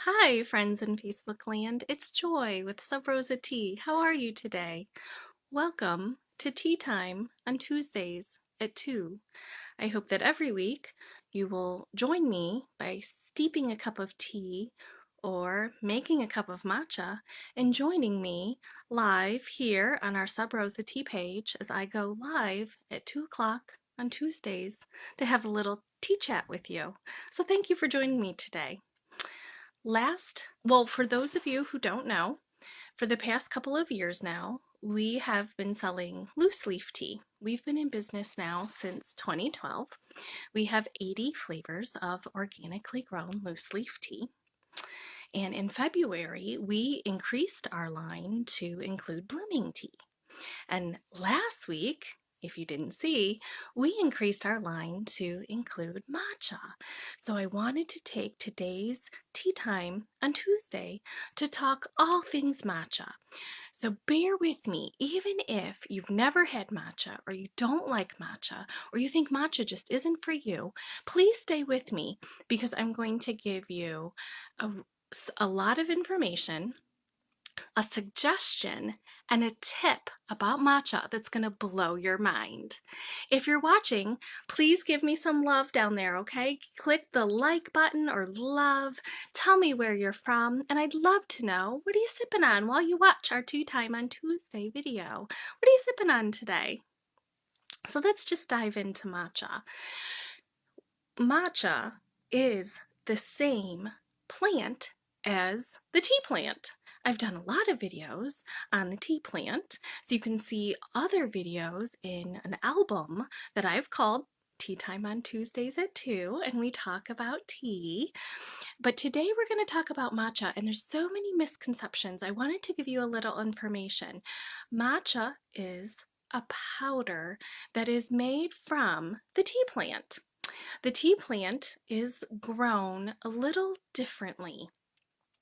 Hi, friends in Facebook land. It's Joy with Rosa Tea. How are you today? Welcome to Tea Time on Tuesdays at 2. I hope that every week you will join me by steeping a cup of tea or making a cup of matcha and joining me live here on our Rosa Tea page as I go live at 2 o'clock on Tuesdays to have a little tea chat with you. So thank you for joining me today. For those of you who don't know, for the past couple of years now, we have been selling loose leaf tea. We've been in business now since 2012. We have 80 flavors of organically grown loose leaf tea. And in February, we increased our line to include blooming tea. And last week, if you didn't see, we increased our line to include matcha. So I wanted to take today's tea time on Tuesday to talk all things matcha. So bear with me, even if you've never had matcha or you don't like matcha or you think matcha just isn't for you, please stay with me because I'm going to give you a lot of information, a suggestion, and a tip about matcha that's going to blow your mind. If you're watching, please give me some love down there, okay? Click the like button or love. Tell me where you're from, and I'd love to know, what are you sipping on while you watch our Tea Time on Tuesday video? What are you sipping on today? So let's just dive into matcha. Matcha is the same plant as the tea plant. I've done a lot of videos on the tea plant, so you can see other videos in an album that I've called Tea Time on Tuesdays at 2, and we talk about tea. But today we're going to talk about matcha, and there's so many misconceptions. I wanted to give you a little information. Matcha is a powder that is made from the tea plant. The tea plant is grown a little differently.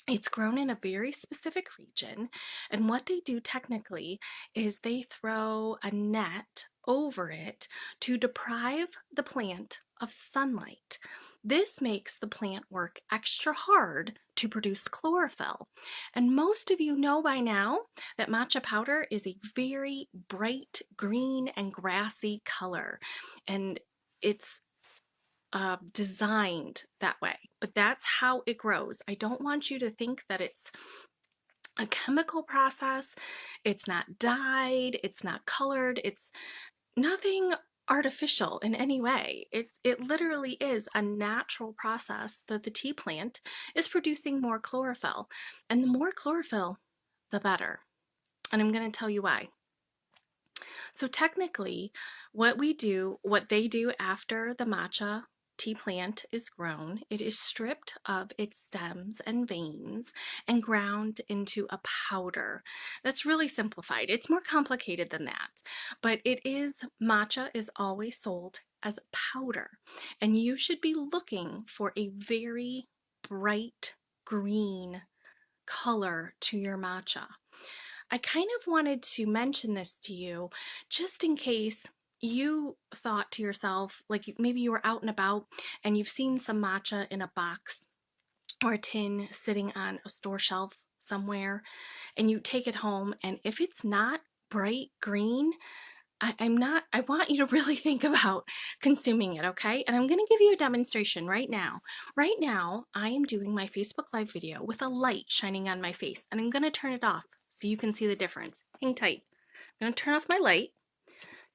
It's grown in a very specific region, and what they do technically is they throw a net over it to deprive the plant of sunlight. This makes the plant work extra hard to produce chlorophyll. And most of you know by now that matcha powder is a very bright green and grassy color, and it's designed that way, but that's how it grows. I don't want you to think that it's a chemical process. It's not dyed, it's not colored, it's nothing artificial in any way. It literally is a natural process that the tea plant is producing more chlorophyll, and the more chlorophyll, the better. And I'm going to tell you why. So technically, what they do after the matcha tea plant is grown, it is stripped of its stems and veins and ground into a powder. That's really simplified. It's more complicated than that, but matcha is always sold as powder, and you should be looking for a very bright green color to your matcha. I kind of wanted to mention this to you just in case you thought to yourself, like maybe you were out and about and you've seen some matcha in a box or a tin sitting on a store shelf somewhere, and you take it home, and if it's not bright green, I want you to really think about consuming it, okay? And I'm going to give you a demonstration right now. Right now, I am doing my Facebook Live video with a light shining on my face, and I'm going to turn it off so you can see the difference. Hang tight. I'm going to turn off my light.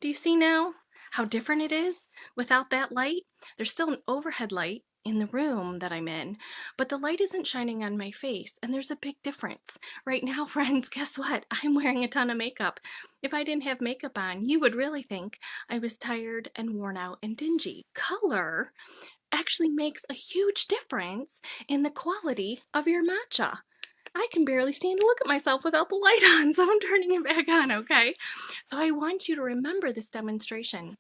Do you see now how different it is without that light? There's still an overhead light in the room that I'm in, but the light isn't shining on my face, and there's a big difference. Right now, friends, guess what? I'm wearing a ton of makeup. If I didn't have makeup on, you would really think I was tired and worn out and dingy. Color actually makes a huge difference in the quality of your matcha. I can barely stand to look at myself without the light on, so I'm turning it back on, okay? So I want you to remember this demonstration.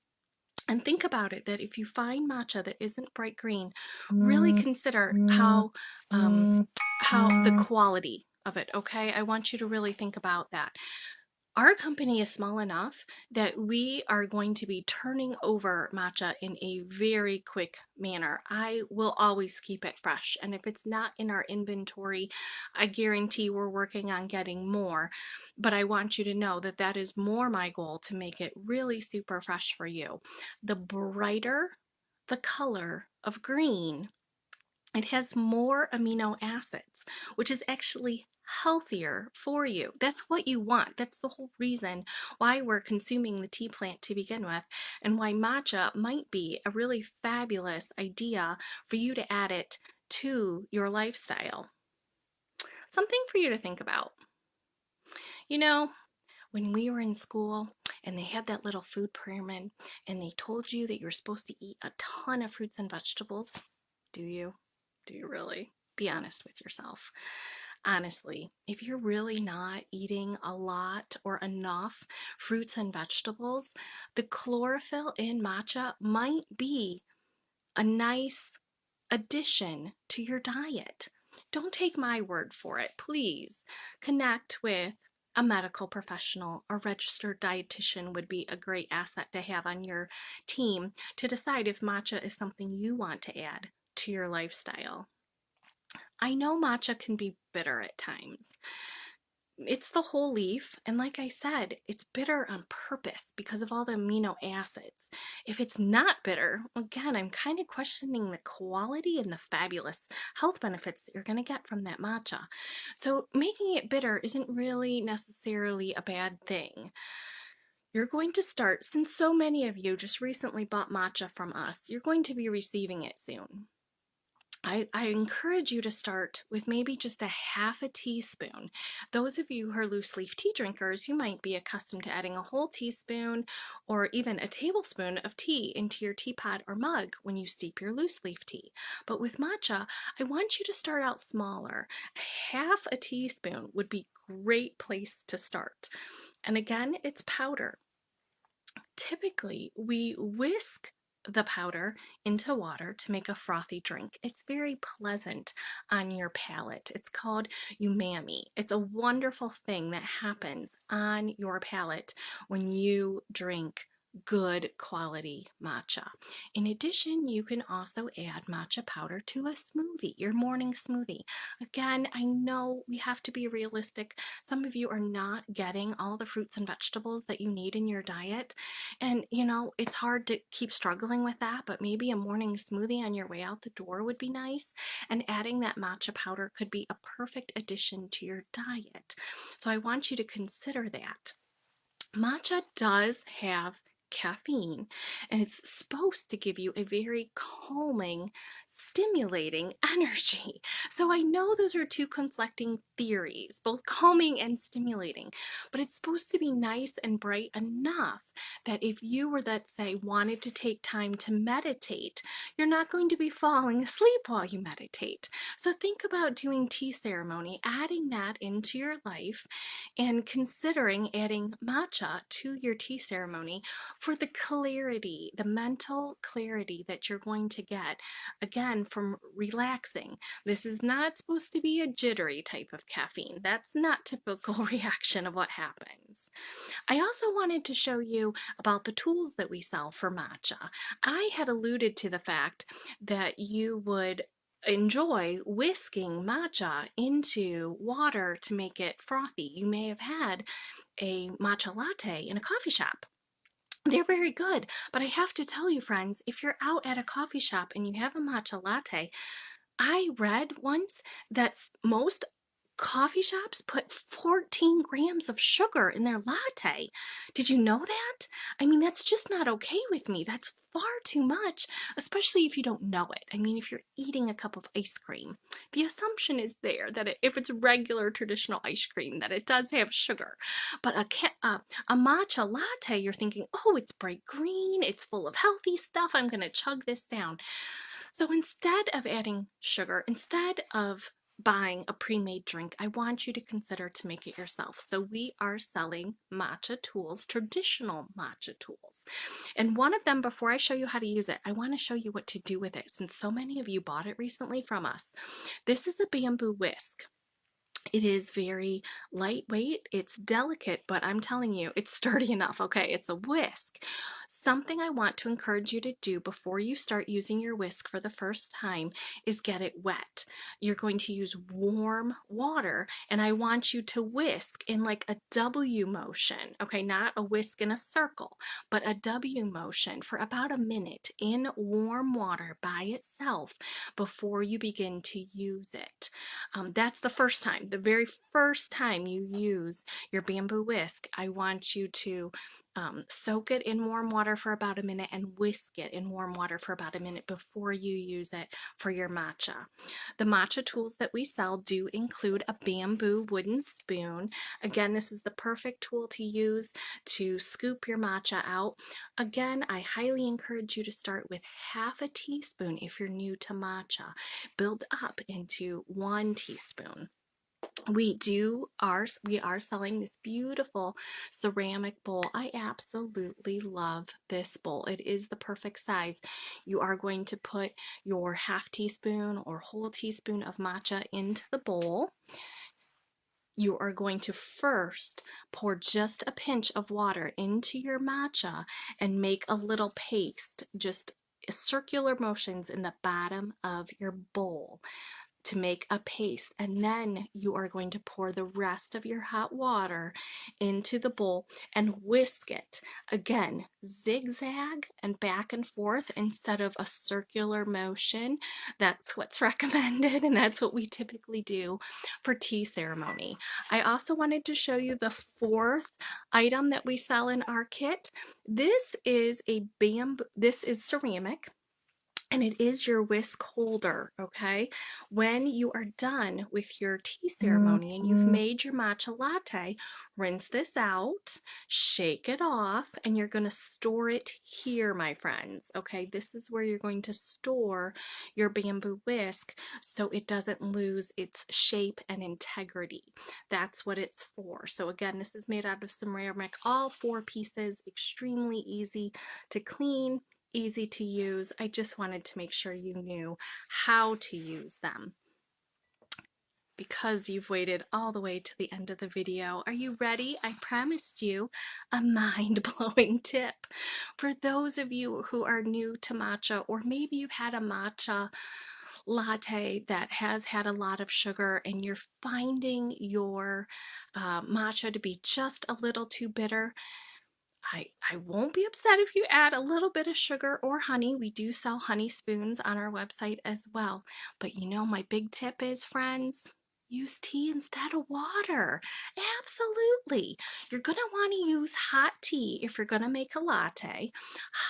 And think about it, that if you find matcha that isn't bright green, really consider how the quality of it, okay? I want you to really think about that. Our company is small enough that we are going to be turning over matcha in a very quick manner. I will always keep it fresh, and if it's not in our inventory, I guarantee we're working on getting more. But I want you to know that that is more my goal, to make it really super fresh for you. The brighter the color of green, it has more amino acids, which is actually healthier for you. That's what you want. That's the whole reason why we're consuming the tea plant to begin with, and why matcha might be a really fabulous idea for you to add it to your lifestyle. Something for you to think about. You know, when we were in school and they had that little food pyramid and they told you that you're supposed to eat a ton of fruits and vegetables, do you? Do you really? Be honest with yourself. Honestly, if you're really not eating a lot or enough fruits and vegetables, the chlorophyll in matcha might be a nice addition to your diet. Don't take my word for it. Please connect with a medical professional. A registered dietitian would be a great asset to have on your team to decide if matcha is something you want to add to your lifestyle. I know matcha can be bitter at times. It's the whole leaf, and like I said, it's bitter on purpose because of all the amino acids. If it's not bitter, again, I'm kind of questioning the quality and the fabulous health benefits that you're going to get from that matcha. So making it bitter isn't really necessarily a bad thing. You're going to start, since so many of you just recently bought matcha from us, you're going to be receiving it soon. I encourage you to start with maybe just a half a teaspoon. Those of you who are loose leaf tea drinkers, you might be accustomed to adding a whole teaspoon or even a tablespoon of tea into your teapot or mug when you steep your loose leaf tea. But with matcha, I want you to start out smaller. Half a teaspoon would be a great place to start. And again, it's powder. Typically, we whisk the powder into water to make a frothy drink. It's very pleasant on your palate. It's called umami. It's a wonderful thing that happens on your palate when you drink good quality matcha. In addition, you can also add matcha powder to a smoothie, your morning smoothie. Again, I know we have to be realistic. Some of you are not getting all the fruits and vegetables that you need in your diet. And it's hard to keep struggling with that, but maybe a morning smoothie on your way out the door would be nice. And adding that matcha powder could be a perfect addition to your diet. So I want you to consider that. Matcha does have caffeine, and it's supposed to give you a very calming, stimulating energy. So I know those are two conflicting theories, both calming and stimulating, but it's supposed to be nice and bright enough that if you were, let's say, wanted to take time to meditate, you're not going to be falling asleep while you meditate. So think about doing tea ceremony, adding that into your life, and considering adding matcha to your tea ceremony for the clarity, the mental clarity that you're going to get, again, from relaxing. This is not supposed to be a jittery type of caffeine. That's not typical reaction of what happens. I also wanted to show you about the tools that we sell for matcha. I had alluded to the fact that you would enjoy whisking matcha into water to make it frothy. You may have had a matcha latte in a coffee shop. They're very good, but I have to tell you, friends, if you're out at a coffee shop and you have a matcha latte, I read once that most coffee shops put 14 grams of sugar in their latte. Did you know that? I mean, that's just not okay with me. That's far too much, especially if you don't know it. I mean, if you're eating a cup of ice cream, the assumption is there that if it's regular traditional ice cream, that it does have sugar. But a matcha latte, you're thinking, oh, it's bright green, it's full of healthy stuff, I'm going to chug this down. So instead of adding sugar, instead of buying a pre-made drink, I want you to consider to make it yourself. So we are selling matcha tools, traditional matcha tools. And one of them, before I show you how to use it, I want to show you what to do with it, since so many of you bought it recently from us. This is a bamboo whisk. It is very lightweight. It's delicate, but I'm telling you, it's sturdy enough. Okay, it's a whisk. Something I want to encourage you to do before you start using your whisk for the first time is get it wet. You're going to use warm water, and I want you to whisk in like a W motion. Okay, not a whisk in a circle, but a W motion for about a minute in warm water by itself before you begin to use it. That's the first time, the very first time you use your bamboo whisk. I want you to soak it in warm water for about a minute and whisk it in warm water for about a minute before you use it for your matcha. The matcha tools that we sell do include a bamboo wooden spoon. Again, this is the perfect tool to use to scoop your matcha out. Again, I highly encourage you to start with half a teaspoon if you're new to matcha. Build up into 1 teaspoon. We are selling this beautiful ceramic bowl. I absolutely love this bowl. It is the perfect size. You are going to put your half teaspoon or whole teaspoon of matcha into the bowl. You are going to first pour just a pinch of water into your matcha and make a little paste, just circular motions in the bottom of your bowl to make a paste, and then you are going to pour the rest of your hot water into the bowl and whisk it. Again, zigzag and back and forth instead of a circular motion. That's what's recommended, and that's what we typically do for tea ceremony. I also wanted to show you the fourth item that we sell in our kit. This is ceramic, and it is your whisk holder. Okay, when you are done with your tea ceremony and you've made your matcha latte, rinse this out, shake it off, and you're going to store it here, my friends. Okay, this is where you're going to store your bamboo whisk so it doesn't lose its shape and integrity. That's what it's for. So again, this is made out of ceramic, all 4 pieces, extremely easy to clean, easy to use. I just wanted to make sure you knew how to use them. Because you've waited all the way to the end of the video, are you ready? I promised you a mind-blowing tip. For those of you who are new to matcha, or maybe you've had a matcha latte that has had a lot of sugar and you're finding your matcha to be just a little too bitter, I won't be upset if you add a little bit of sugar or honey. We do sell honey spoons on our website as well. But you know, my big tip is, friends, use tea instead of water. Absolutely. You're going to want to use hot tea if you're going to make a latte.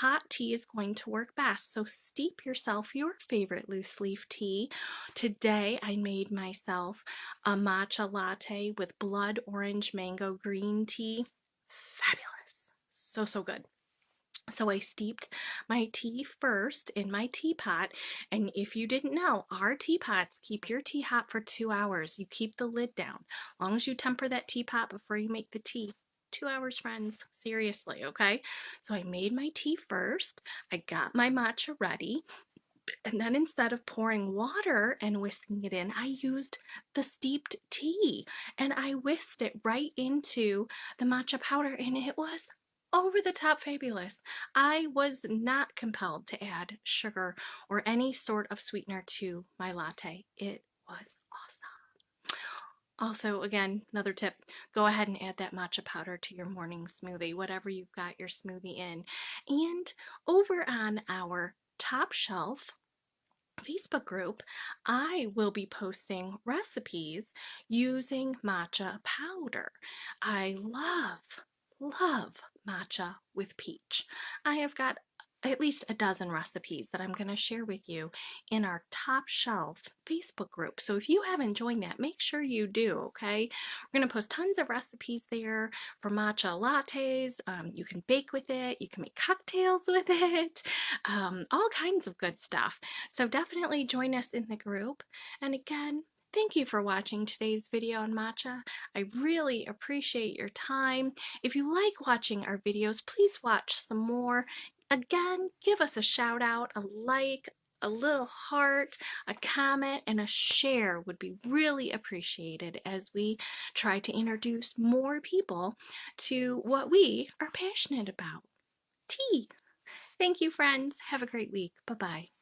Hot tea is going to work best. So steep yourself your favorite loose leaf tea. Today, I made myself a matcha latte with blood orange mango green tea. Fabulous. So good. So I steeped my tea first in my teapot, and if you didn't know, our teapots keep your tea hot for 2 hours. You keep the lid down. As long as you temper that teapot before you make the tea. 2 hours, friends. Seriously, okay? So I made my tea first. I got my matcha ready. And then instead of pouring water and whisking it in, I used the steeped tea and I whisked it right into the matcha powder, and it was over the top fabulous. I was not compelled to add sugar or any sort of sweetener to my latte. It was awesome. Also, again, another tip, go ahead and add that matcha powder to your morning smoothie, whatever you've got your smoothie in. And over on our top shelf Facebook group, I will be posting recipes using matcha powder. I love matcha with peach. I have got at least a dozen recipes that I'm going to share with you in our top shelf Facebook group. So if you haven't joined that, make sure you do, okay? We're going to post tons of recipes there for matcha lattes. You can bake with it. You can make cocktails with it. All kinds of good stuff. So definitely join us in the group. And again, thank you for watching today's video on matcha. I really appreciate your time. If you like watching our videos, please watch some more. Again, give us a shout out, a like, a little heart, a comment, and a share would be really appreciated as we try to introduce more people to what we are passionate about, tea. Thank you, friends. Have a great week. Bye-bye.